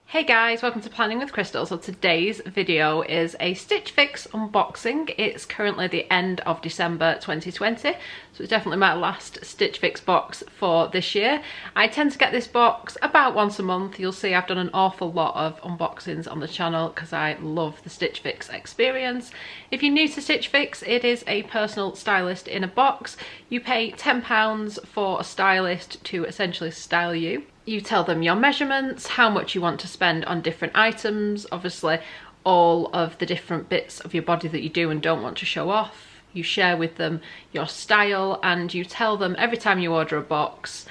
Hey guys, welcome to Planning with Crystal. So today's video is a Stitch Fix unboxing. It's currently the end of December 2020, so it's definitely my last Stitch Fix box for this year. I tend to get this box about once a month. You'll see I've done an awful lot of unboxings on the channel because I love the Stitch Fix experience. If you're new to Stitch Fix, it is a personal stylist in a box. You pay £10 for a stylist to essentially style you. You tell them your measurements, how much you want to spend on different items, obviously all of the different bits of your body that you do and don't want to show off. You share with them your style and you tell them every time you order a box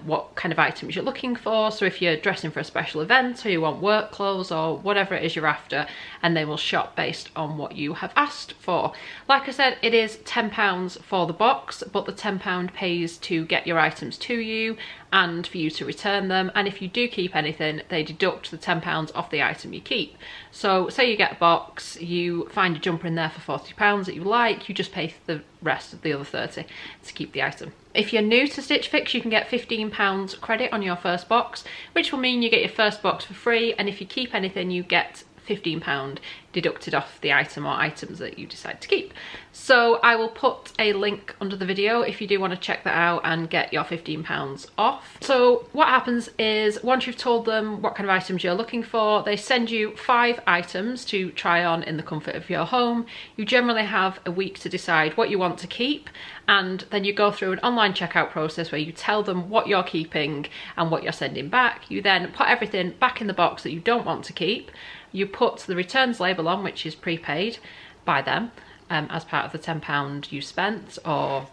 what kind of items you're looking for. So if you're dressing for a special event or you want work clothes or whatever it is you're after, and they will shop based on what you have asked for. Like I said, it is £10 for the box, but the £10 pays to get your items to you and for you to return them. And if you do keep anything, they deduct the £10 off the item you keep. So say you get a box, you find a jumper in there for £40 that you like, you just pay the rest of the other £30 to keep the item. If you're new to Stitch Fix, you can get £15 credit on your first box, which will mean you get your first box for free, and if you keep anything you get £15 deducted off the item or items that you decide to keep. So I will put a link under the video if you do want to check that out and get your £15 off. So what happens is once you've told them what kind of items you're looking for, they send you 5 items to try on in the comfort of your home. You generally have a week to decide what you want to keep, and then you go through an online checkout process where you tell them what you're keeping and what you're sending back. You then put everything back in the box that you don't want to keep. You put the returns label on, which is prepaid by them as part of the £10 you spent, or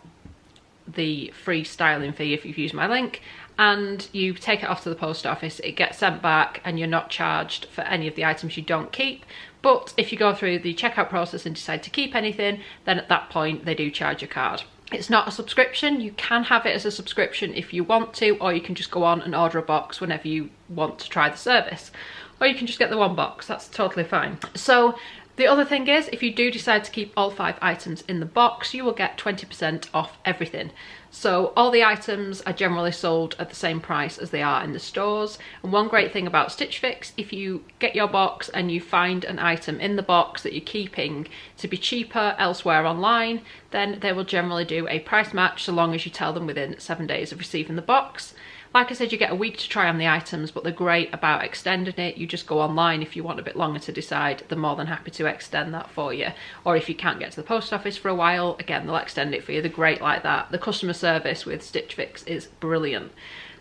the free styling fee if you've used my link, and you take it off to the post office. It gets sent back and you're not charged for any of the items you don't keep. But if you go through the checkout process and decide to keep anything, then at that point they do charge your card. It's not a subscription. You can have it as a subscription if you want to, or you can just go on and order a box whenever you want to try the service. Or you can just get the one box, that's totally fine. So the other thing is, if you do decide to keep all 5 items in the box, you will get 20% off everything. So all the items are generally sold at the same price as they are in the stores. And one great thing about Stitch Fix, if you get your box and you find an item in the box that you're keeping to be cheaper elsewhere online, then they will generally do a price match so long as you tell them within 7 days of receiving the box. Like I said, you get a week to try on the items, but they're great about extending it. You just go online if you want a bit longer to decide. They're more than happy to extend that for you. Or if you can't get to the post office for a while, again, they'll extend it for you. They're great like that. The customer service with Stitch Fix is brilliant.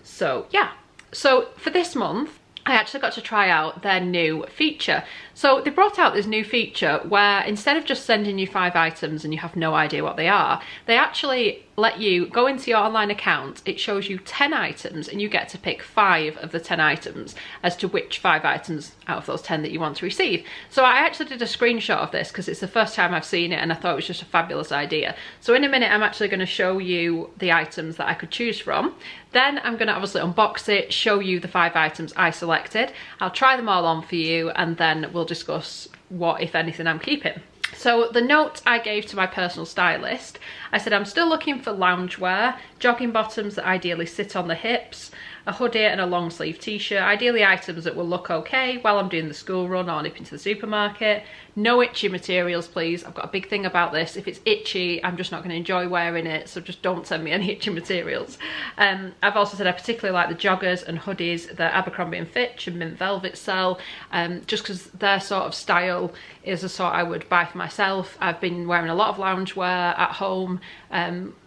So yeah, so for this month, I actually got to try out their new feature. So they brought out this new feature where instead of just sending you 5 items and you have no idea what they are, they actually let you go into your online account. It shows you 10 items and you get to pick 5 of the 10 items as to which 5 items out of those 10 that you want to receive. So I actually did a screenshot of this because it's the first time I've seen it and I thought it was just a fabulous idea. So in a minute I'm actually going to show you the items that I could choose from. Then I'm going to obviously unbox it, show you the 5 items I selected. I'll try them all on for you and then we'll discuss what, if anything, I'm keeping. So the note I gave to my personal stylist, I said I'm still looking for loungewear, jogging bottoms that ideally sit on the hips, a hoodie and a long sleeve t-shirt, ideally items that will look okay while I'm doing the school run or nipping to the supermarket. No itchy materials, please. I've got a big thing about this. If it's itchy, I'm just not going to enjoy wearing it, so just don't send me any itchy materials. I've also said I particularly like the joggers and hoodies that Abercrombie & Fitch and Mint Velvet sell, just because their sort of style is the sort I would buy for myself. I've been wearing a lot of loungewear at home,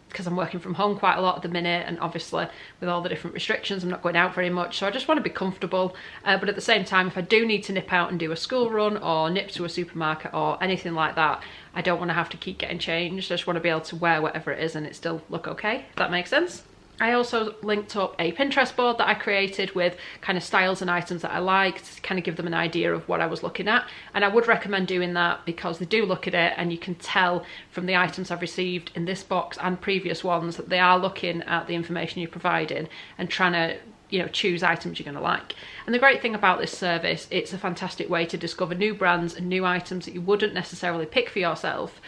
because I'm working from home quite a lot at the minute, and obviously with all the different restrictions I'm not going out very much, so I just want to be comfortable, but at the same time if I do need to nip out and do a school run or nip to a supermarket or anything like that, I don't want to have to keep getting changed. I just want to be able to wear whatever it is and it still look okay, if that makes sense. I also linked up a Pinterest board that I created with kind of styles and items that I liked to kind of give them an idea of what I was looking at. And I would recommend doing that because they do look at it and you can tell from the items I've received in this box and previous ones that they are looking at the information you're providing and trying to you know, choose items you're going to like. And the great thing about this service, it's a fantastic way to discover new brands and new items that you wouldn't necessarily pick for yourself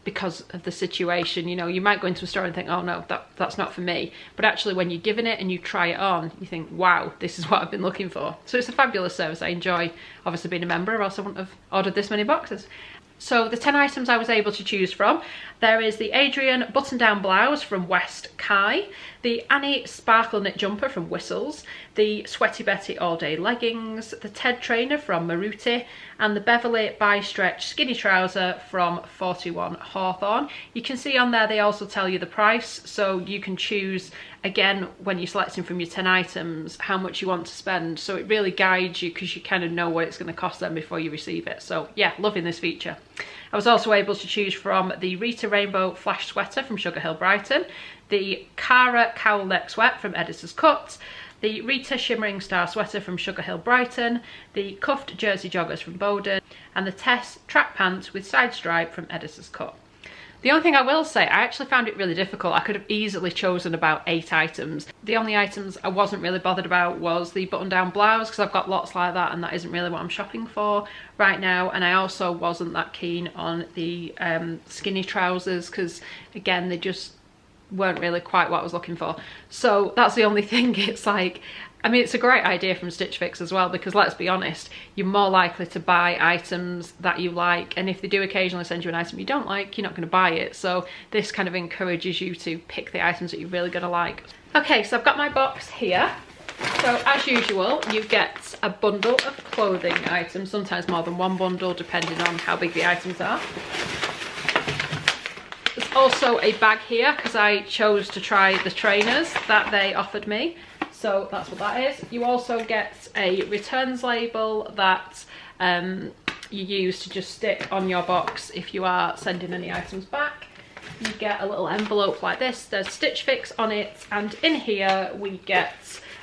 because of the situation. You know, you might go into a store and think, oh no, that's not for me. But actually when you're given it and you try it on, you think, wow, this is what I've been looking for. So it's a fabulous service. I enjoy obviously being a member, or else I wouldn't have ordered this many boxes. So the 10 items I was able to choose from, there is the Adrian button-down blouse from West Kai, the Annie sparkle knit jumper from Whistles, the Sweaty Betty all-day leggings, the Ted trainer from Maruti, and the Beverly bi-stretch skinny trouser from 41 Hawthorne. You can see on there they also tell you the price, so you can choose again when you're selecting from your 10 items how much you want to spend, so it really guides you because you kind of know what it's going to cost them before you receive it. So yeah, loving this feature. I was also able to choose from the Rita Rainbow Flash Sweater from Sugar Hill Brighton, the Cara Cowl Neck Sweat from Editor's Cut, the Rita Shimmering Star Sweater from Sugar Hill Brighton, the Cuffed Jersey Joggers from Bowden, and the Tess Track Pants with Side Stripe from Editor's Cut. The only thing I will say, I actually found it really difficult. I could have easily chosen about 8 items. The only items I wasn't really bothered about was the button-down blouse, because I've got lots like that and that isn't really what I'm shopping for right now. And I also wasn't that keen on the skinny trousers, because again, they just weren't really quite what I was looking for. So that's the only thing. It's like, I mean, it's a great idea from Stitch Fix as well, because let's be honest, you're more likely to buy items that you like, and if they do occasionally send you an item you don't like, you're not going to buy it. So this kind of encourages you to pick the items that you're really going to like. Okay, so I've got my box here. So as usual, you get a bundle of clothing items, sometimes more than one bundle depending on how big the items are. There's also a bag here because I chose to try the trainers that they offered me. So that's what that is. You also get a returns label that you use to just stick on your box if you are sending any items back. You get a little envelope like this. There's Stitch Fix on it, and in here we get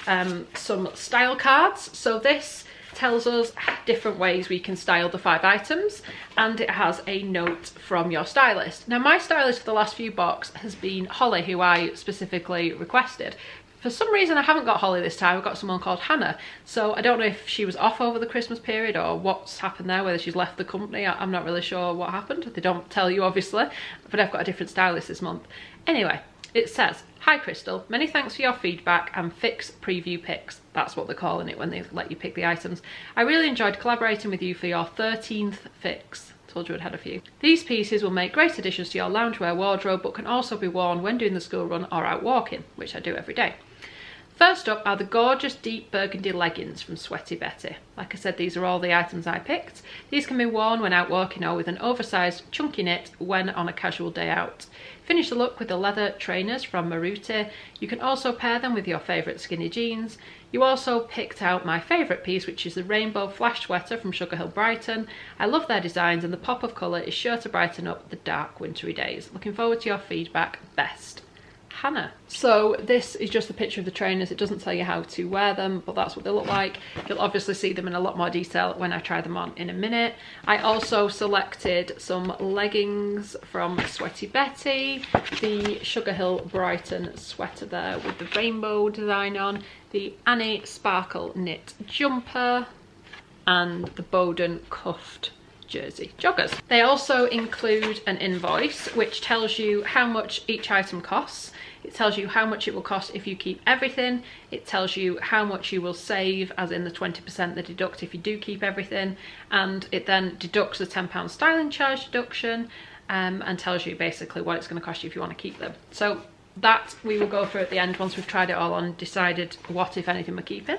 some style cards. So this tells us different ways we can style the 5 items, and it has a note from your stylist. Now my stylist for the last few boxes has been Holly, who I specifically requested. For some reason I haven't got Holly this time, I've got someone called Hannah. So I don't know if she was off over the Christmas period or what's happened there, whether she's left the company. I'm not really sure what happened. They don't tell you obviously, but I've got a different stylist this month. Anyway, it says, "Hi Crystal, many thanks for your feedback and fix preview picks." That's what they're calling it when they let you pick the items. "I really enjoyed collaborating with you for your 13th fix." Told you I'd had a few. "These pieces will make great additions to your loungewear wardrobe, but can also be worn when doing the school run or out walking," which I do every day. "First up are the gorgeous deep burgundy leggings from Sweaty Betty." Like I said, these are all the items I picked. "These can be worn when out walking or with an oversized chunky knit when on a casual day out. Finish the look with the leather trainers from Maruti. You can also pair them with your favourite skinny jeans. You also picked out my favourite piece, which is the rainbow flash sweater from Sugar Hill Brighton. I love their designs and the pop of colour is sure to brighten up the dark wintry days. Looking forward to your feedback. Best, Hannah." So this is just a picture of the trainers. It doesn't tell you how to wear them, but that's what they look like. You'll obviously see them in a lot more detail when I try them on in a minute. I also selected some leggings from Sweaty Betty, the Sugar Hill Brighton sweater there with the rainbow design on, the Annie sparkle knit jumper, and the Bowden cuffed jersey joggers. They also include an invoice which tells you how much each item costs. It tells you how much it will cost if you keep everything. It tells you how much you will save, as in the 20% they deduct if you do keep everything, and it then deducts the £10 styling charge deduction and tells you basically what it's going to cost you if you want to keep them. So that we will go through at the end once we've tried it all on, decided what if anything we're keeping.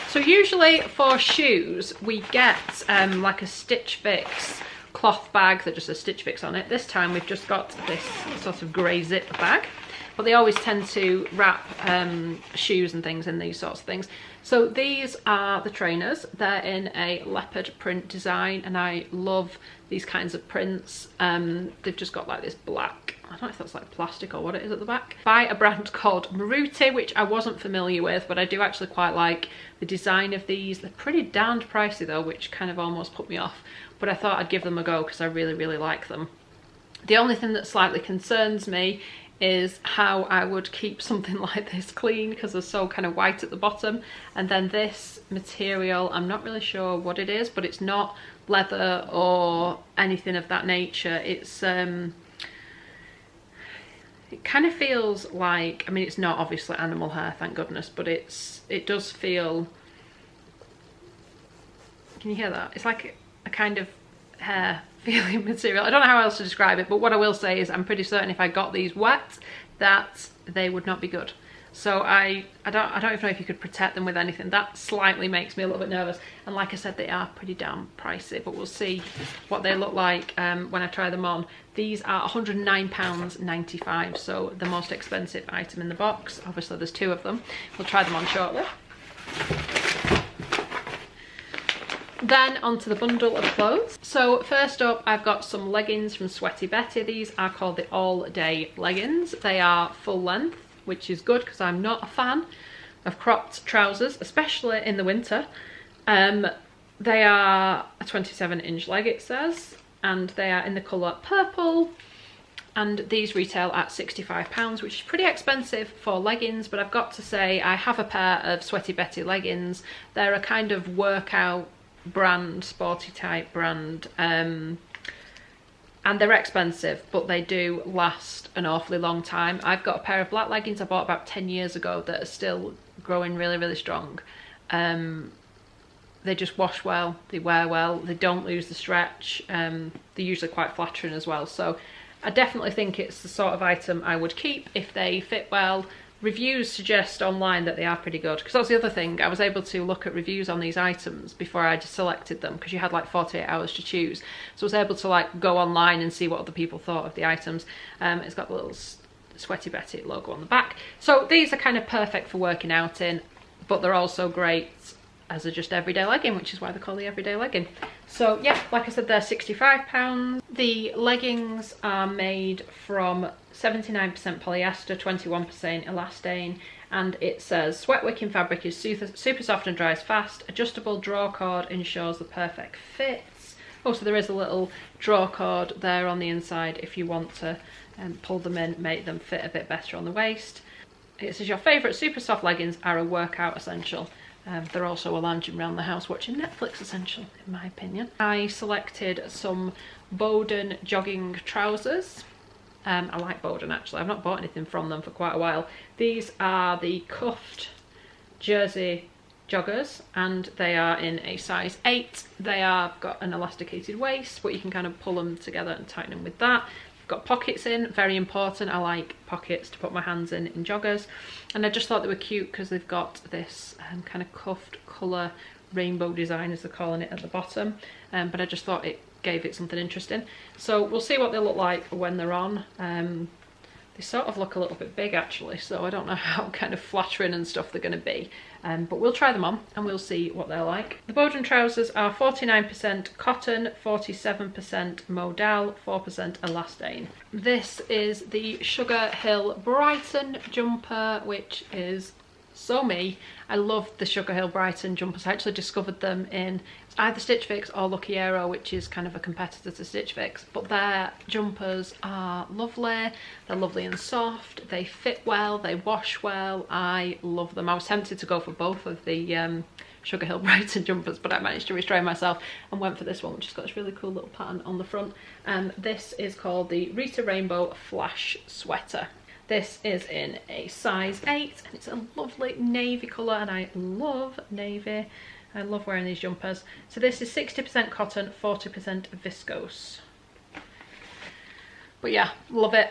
So usually for shoes we get like a Stitch Fix cloth bag that just says Stitch Fix on it. This time we've just got this sort of grey zip bag, but they always tend to wrap shoes and things in these sorts of things. So these are the trainers. They're in a leopard print design, and I love these kinds of prints. They've just got like this black, I don't know if that's like plastic or what it is at the back, by a brand called Maruti, which I wasn't familiar with, but I do actually quite like the design of these. They're pretty darned pricey though, which kind of almost put me off, but I thought I'd give them a go because I really, really like them. The only thing that slightly concerns me is how I would keep something like this clean, because they're so kind of white at the bottom. And then this material, I'm not really sure what it is, but it's not leather or anything of that nature. It's it kind of feels like, I mean, it's not obviously animal hair, thank goodness, but it does feel, can you hear that? It's like a kind of hair feeling material. I don't know how else to describe it, but what I will say is I'm pretty certain if I got these wet that they would not be good. So I don't even know if you could protect them with anything. That slightly makes me a little bit nervous. And like I said, they are pretty damn pricey, but we'll see what they look like when I try them on. These are £109.95, so the most expensive item in the box. Obviously there's two of them. We'll try them on shortly. Then onto the bundle of clothes. So first up, I've got some leggings from Sweaty Betty. These are called the All Day leggings. They are full length, which is good because I'm not a fan of cropped trousers, especially in the winter. They are a 27-inch leg, it says, and they are in the colour purple. And these retail at £65, which is pretty expensive for leggings, but I've got to say I have a pair of Sweaty Betty leggings. They're a kind of workout brand, sporty type brand, and they're expensive, but they do last an awfully long time. I've got a pair of black leggings I bought about 10 years ago that are still growing really, really strong. They just wash well, they wear well, they don't lose the stretch. They're usually quite flattering as well, so I definitely think it's the sort of item I would keep if they fit well. Reviews suggest online that they are pretty good, because that's the other thing. I was able to look at reviews on these items before I just selected them, because you had like 48 hours to choose. So I was able to like go online and see what other people thought of the items. It's got the little Sweaty Betty logo on the back. So these are kind of perfect for working out in, but they're also great as a just everyday legging, which is why they're called the everyday legging. So yeah, like I said, they're £65. The leggings are made from 79% polyester, 21% elastane, and it says sweat wicking fabric is super soft and dries fast. Adjustable draw cord ensures the perfect fits. Also, there is a little draw cord there on the inside if you want to pull them in, make them fit a bit better on the waist. It says your favourite super soft leggings are a workout essential. They're also a lounging around the house watching Netflix essential, in my opinion. I selected some Bowden jogging trousers. I like Bowden actually. I've not bought anything from them for quite a while. These are the cuffed jersey joggers, and they are in a size 8. They are got an elasticated waist, but you can kind of pull them together and tighten them with that. Got pockets in, very important. I like pockets to put my hands in joggers, and I just thought they were cute because they've got this kind of cuffed colour rainbow design, as they're calling it, at the bottom, but I just thought it gave it something interesting. So we'll see what they look like when they're on. They sort of look a little bit big actually, so I don't know how kind of flattering and stuff they're going to be, but we'll try them on and we'll see what they're like. The Bowden trousers are 49% cotton, 47% modal, 4% elastane. This is the Sugar Hill Brighton jumper, which is so me. I love the Sugar Hill Brighton jumpers. I actually discovered them in either Stitch Fix or Lookiero, which is kind of a competitor to Stitch Fix, but their jumpers are lovely. They're lovely and soft, they fit well, they wash well. I love them. I was tempted to go for both of the Sugar Hill Brighton jumpers, but I managed to restrain myself and went for this one, which has got this really cool little pattern on the front. This is called the Rita Rainbow Flash Sweater. This is in a size 8, and it's a lovely navy colour, and I love navy. I love wearing these jumpers. So this is 60% cotton, 40% viscose. But yeah, love it.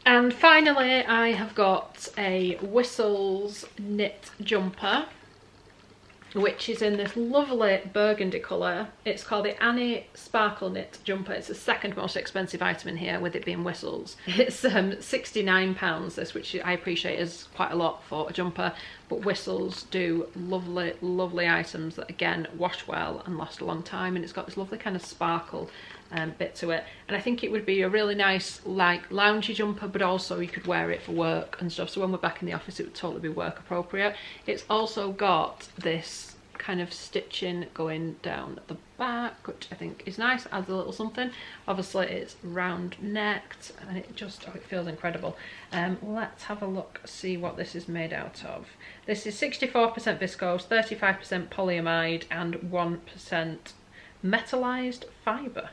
And finally, I have got a Whistles knit jumper, which is in this lovely burgundy colour. It's called the Annie Sparkle Knit jumper. It's the second most expensive item in here, with it being Whistles. It's £69 this, which I appreciate is quite a lot for a jumper, but Whistles do lovely, lovely items that again wash well and last a long time, and it's got this lovely kind of sparkle bit to it, and I think it would be a really nice like loungy jumper, but also you could wear it for work and stuff, so when we're back in the office it would totally be work appropriate. It's also got this kind of stitching going down the back, which I think is nice, adds a little something. Obviously it's round necked and it just, oh, it feels incredible. Let's have a look, see what this is made out of. This is 64% viscose, 35% polyamide and 1% metallized fibre.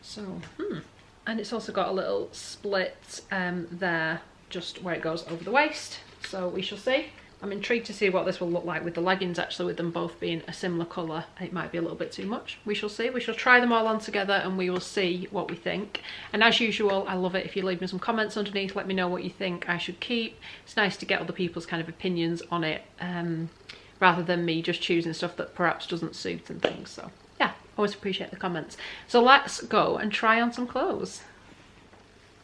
So, and it's also got a little split there, just where it goes over the waist. So we shall see. I'm intrigued to see what this will look like with the leggings, actually, with them both being a similar colour. It might be a little bit too much. We shall see. We shall try them all on together and we will see what we think. And as usual, I love it if you leave me some comments underneath. Let me know what you think I should keep. It's nice to get other people's kind of opinions on it, rather than me just choosing stuff that perhaps doesn't suit and things. So yeah, always appreciate the comments. So let's go and try on some clothes.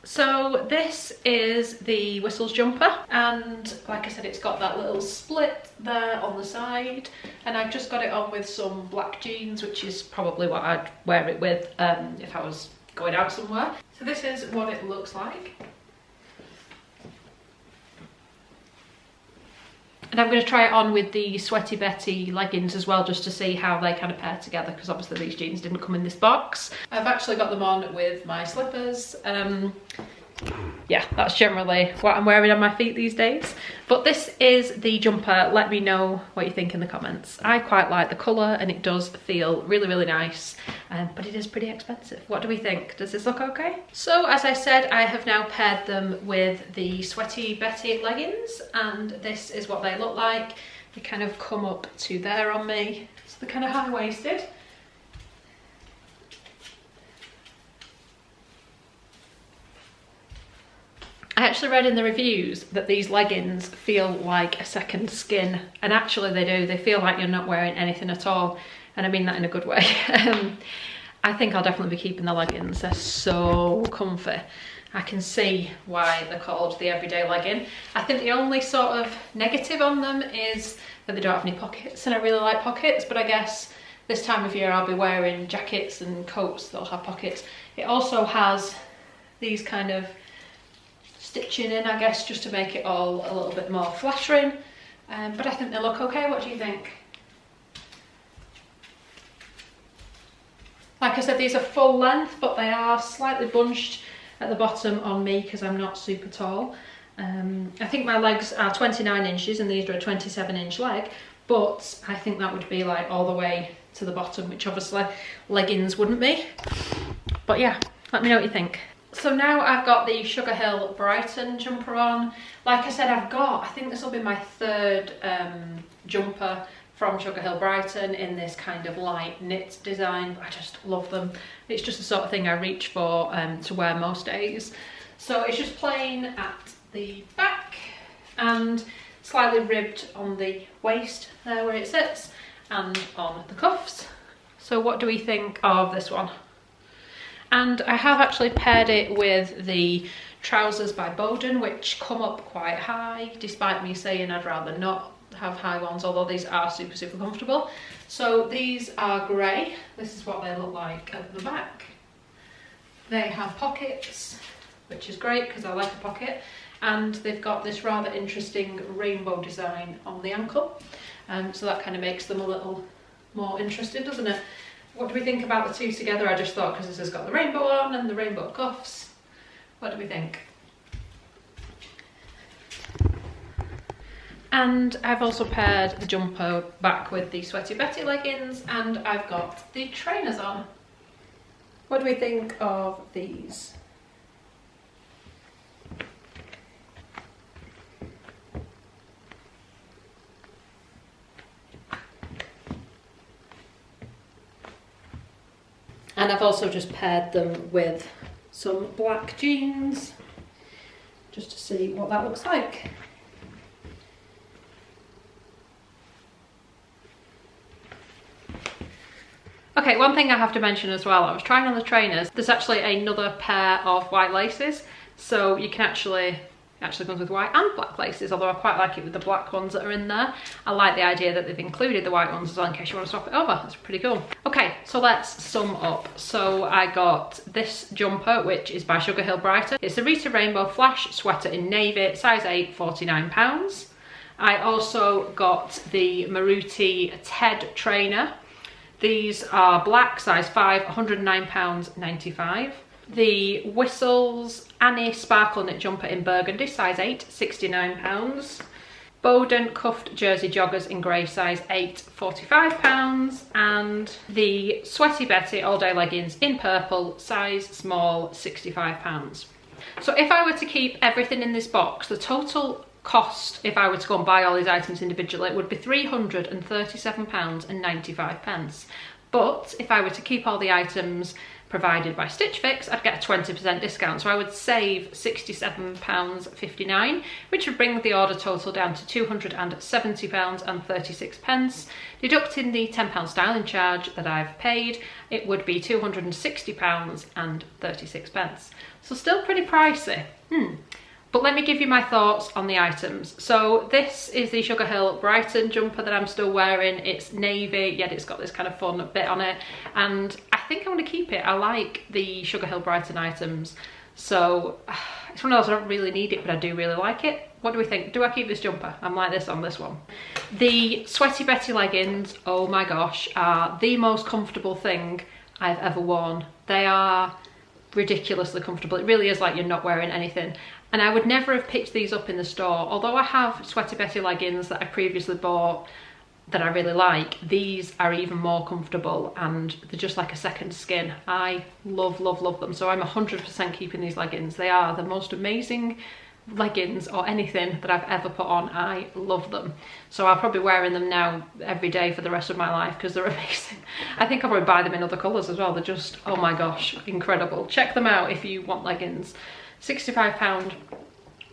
So this is the Whistles jumper, and like I said, it's got that little split there on the side, and I've just got it on with some black jeans, which is probably what I'd wear it with if I was going out somewhere. So this is what it looks like. And I'm going to try it on with the Sweaty Betty leggings as well, just to see how they kind of pair together, because obviously these jeans didn't come in this box. I've actually got them on with my slippers. Yeah, that's generally what I'm wearing on my feet these days. But this is the jumper. Let me know what you think in the comments. I quite like the colour and it does feel really, really nice, but it is pretty expensive. What do we think? Does this look okay? So as I said, I have now paired them with the Sweaty Betty leggings, and this is what they look like. They kind of come up to there on me. So they're kind of high-waisted. I actually read in the reviews that these leggings feel like a second skin, and actually they do. They feel like you're not wearing anything at all, and I mean that in a good way. I think I'll definitely be keeping the leggings. They're so comfy. I can see why they're called the everyday legging. I think the only sort of negative on them is that they don't have any pockets, and I really like pockets, but I guess this time of year I'll be wearing jackets and coats that'll have pockets. It also has these kind of stitching in, I guess, just to make it all a little bit more flattering, but I think they look okay. What do you think? Like I said, these are full length, but they are slightly bunched at the bottom on me because I'm not super tall. I think my legs are 29 inches and these are a 27-inch leg, but I think that would be like all the way to the bottom, which obviously leggings wouldn't be. But yeah, let me know what you think. So now I've got the Sugar Hill Brighton jumper on. Like I said, I think this will be my third jumper from Sugar Hill Brighton in this kind of light knit design. I just love them. It's just the sort of thing I reach for to wear most days. So it's just plain at the back and slightly ribbed on the waist there where it sits and on the cuffs. So what do we think of this one? And I have actually paired it with the trousers by Bowden, which come up quite high, despite me saying I'd rather not have high ones, although these are super, super comfortable. So these are grey. This is what they look like at the back. They have pockets, which is great because I like a pocket. And they've got this rather interesting rainbow design on the ankle. So that kind of makes them a little more interesting, doesn't it? What do we think about the two together? I just thought, because this has got the rainbow on and the rainbow cuffs. What do we think? And I've also paired the jumper back with the Sweaty Betty leggings, and I've got the trainers on. What do we think of these? And I've also just paired them with some black jeans, just to see what that looks like. Okay, one thing I have to mention as well, I was trying on the trainers, there's actually another pair of white laces, so you can actually comes with white and black laces, although I quite like it with the black ones that are in there. I like the idea that they've included the white ones as well in case you want to swap it over. That's pretty cool. Okay, so let's sum up. So I got this jumper, which is by Sugar Hill Brighton. It's a Rita Rainbow Flash sweater in navy, size 8, £49. I also got the Maruti TED trainer. These are black, size 5, £109.95. The Whistles Annie Sparkle Knit Jumper in burgundy, size 8, £69. Bowden cuffed jersey joggers in grey, size 8, £45. And the Sweaty Betty all day leggings in purple, size small, £65. So if I were to keep everything in this box, the total cost, if I were to go and buy all these items individually, would be £337.95. But if I were to keep all the items provided by Stitch Fix, I'd get a 20% discount, so I would save £67.59, which would bring the order total down to £270.36. Deducting the £10 styling charge that I've paid, it would be £260.36. So still pretty pricey. But let me give you my thoughts on the items. So this is the Sugar Hill Brighton jumper that I'm still wearing. It's navy, yet it's got this kind of fun bit on it. And I think I want to keep it. I like the Sugar Hill Brighton items. So it's one of those, I don't really need it, but I do really like it. What do we think? Do I keep this jumper? I'm like this on this one. The Sweaty Betty leggings, oh my gosh, are the most comfortable thing I've ever worn. They are ridiculously comfortable. It really is like you're not wearing anything. And I would never have picked these up in the store. Although I have Sweaty Betty leggings that I previously bought that I really like, these are even more comfortable and they're just like a second skin. I love, love, love them. So I'm 100% keeping these leggings. They are the most amazing leggings or anything that I've ever put on. I love them. So I'll probably be wearing them now every day for the rest of my life because they're amazing. I think I'll probably buy them in other colours as well. They're just, oh my gosh, incredible. Check them out if you want leggings. £65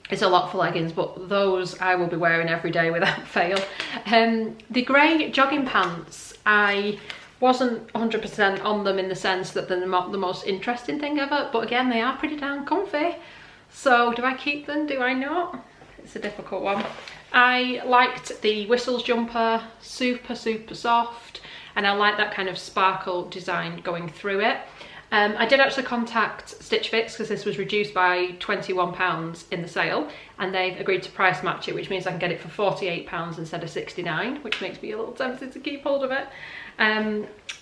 is a lot for leggings, but those I will be wearing every day without fail. The grey jogging pants, I wasn't 100% on them in the sense that they're not the most interesting thing ever, but again, they are pretty damn comfy. So do I keep them? Do I not? It's a difficult one. I liked the Whistles jumper, super, super soft, and I like that kind of sparkle design going through it. I did actually contact Stitch Fix because this was reduced by £21 in the sale, and they've agreed to price match it, which means I can get it for £48 instead of £69, which makes me a little tempted to keep hold of it.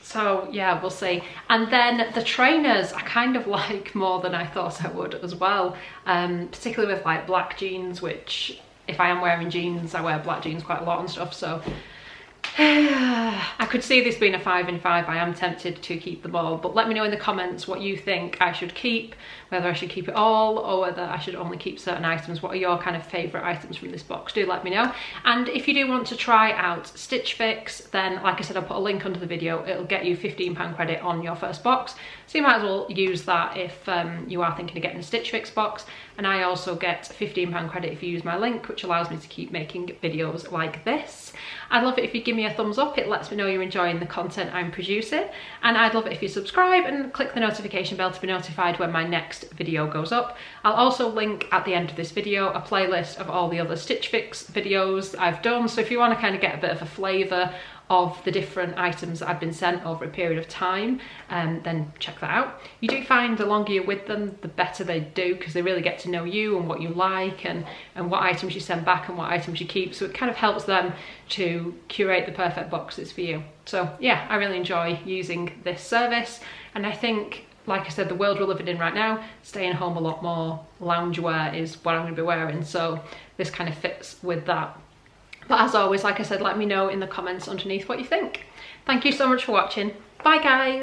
So yeah, we'll see. And then the trainers I kind of like more than I thought I would as well, particularly with like black jeans, which if I am wearing jeans, I wear black jeans quite a lot and stuff, so I could see this being a 5 in 5. I am tempted to keep them all, but let me know in the comments what you think I should keep, whether I should keep it all or whether I should only keep certain items. What are your kind of favourite items from this box? Do let me know. And if you do want to try out Stitch Fix, then like I said, I'll put a link under the video. It'll get you £15 credit on your first box, so you might as well use that if you are thinking of getting a Stitch Fix box. And I also get £15 credit if you use my link, which allows me to keep making videos like this. I'd love it if you give me a thumbs up. It lets me know you're enjoying the content I'm producing. And I'd love it if you subscribe and click the notification bell to be notified when my next video goes up. I'll also link at the end of this video a playlist of all the other Stitch Fix videos I've done. So if you want to kind of get a bit of a flavour of the different items that I've been sent over a period of time, then check that out. You do find the longer you're with them, the better they do, because they really get to know you and what you like and what items you send back and what items you keep. So it kind of helps them to curate the perfect boxes for you. So yeah, I really enjoy using this service. And I think, like I said, the world we're living in right now, staying home a lot more, loungewear is what I'm going to be wearing. So this kind of fits with that. But as always, like I said, let me know in the comments underneath what you think. Thank you so much for watching. Bye guys!